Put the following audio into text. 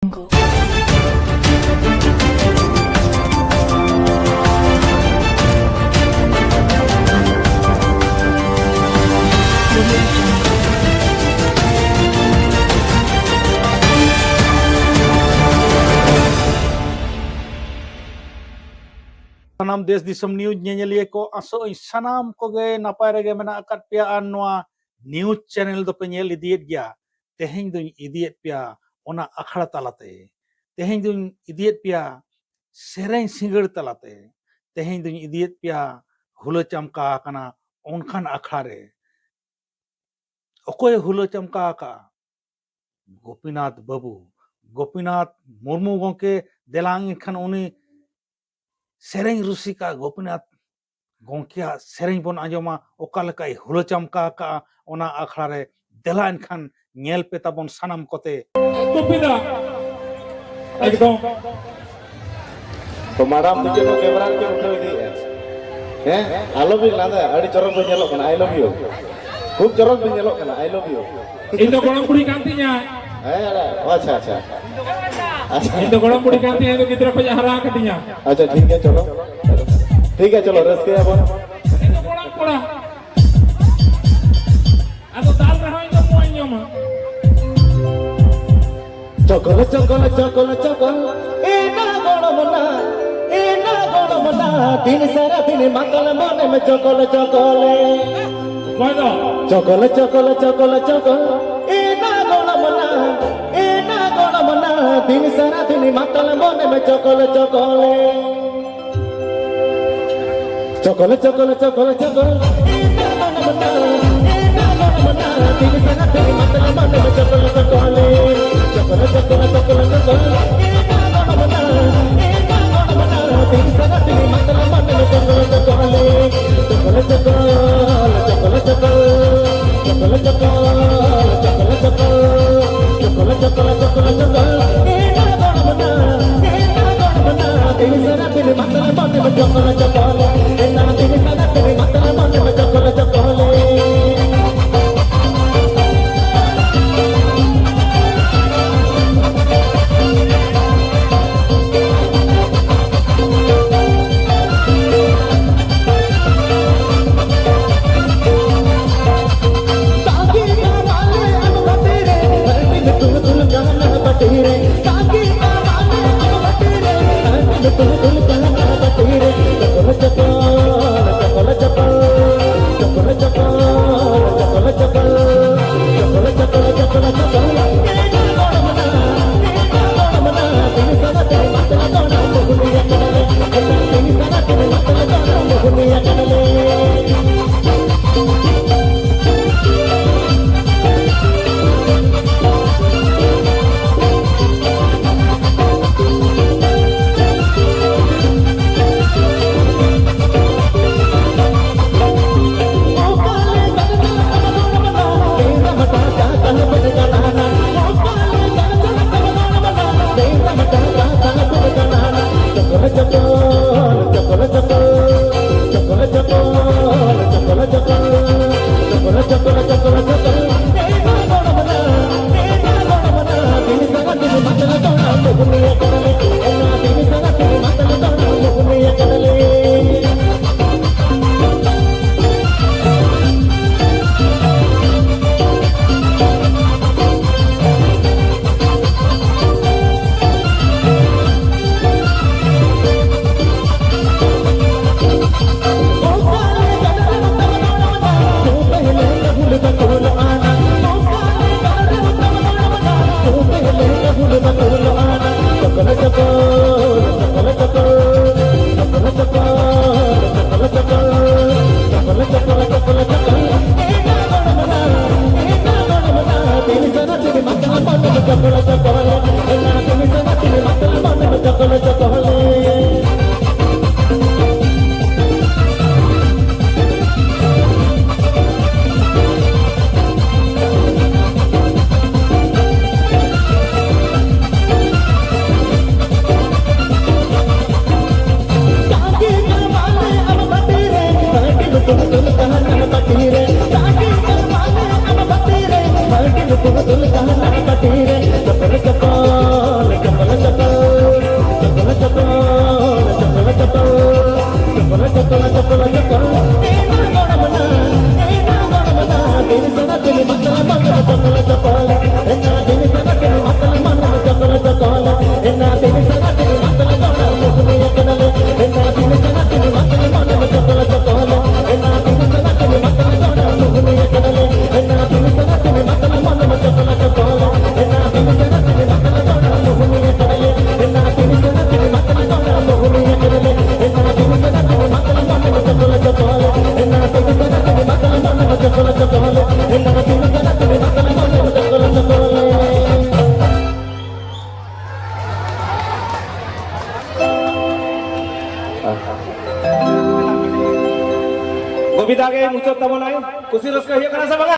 Sanam Des Disem News nyenyeli ko aso sanam ko ge napay rege mena akat pia anwa news channel do penyel idiet gya teheng do idiet pia ona akhara talate teheng do idiet pia sereng singar talate teheng do idiet pia hulo chamka kana onkan akhare okoy hulo chamka ka Gopinath Babu Gopinath Murmu gongke delang khan uni sereng rusika Gopinath gongkia sereng bon anjoma okalekai hulo chamka ka ona akhlare delan khan nyel petabon sanam kote Gopinath एकदम तो मारा मुझे तो camera के उठा दी है I love you लादा अड़ी चरक पे nyelok kana I love you खूब चरक पे nyelok kana I love you Indo gorong puri kantinya अच्छा अच्छा Indo gorong puri kantinya itu kita punya hara kantinya अच्छा ठीक है चलो रस के अपन Indo gorong pura Atau dal raha itu muanya mah चकल चकल चकल चकल एना गोड़ मना दिन सारा दिन मंगल मन में चकल चकल Bodo चकल चकल चकल चकल एना गोड़ मना दिन सारा दिन मंगल मन में चकल चकल चकल चकल चकल चकल एना गोड़ मना दिन सारा दिन मंगल मन में चकल चकल चकल चकल चकल चकल एना गोड़ मना दिन सारा दिन मंगल मन में चकल चकल चकल चकल चकल चकल चकल चकल चकल चकल चकल चकल चकल एना गोड़ मना दिन सारा दिन मंगल मन में चकल चकल एना दिन सारा दिन मंगल मन में चकल चकल ᱛᱟᱵᱚᱱᱟᱭ ᱠᱩᱥᱤ ᱨᱟᱹᱥᱠᱟᱹ ᱦᱩᱭᱩᱜ ᱠᱟᱱᱟ ᱥᱮ ᱵᱟᱝ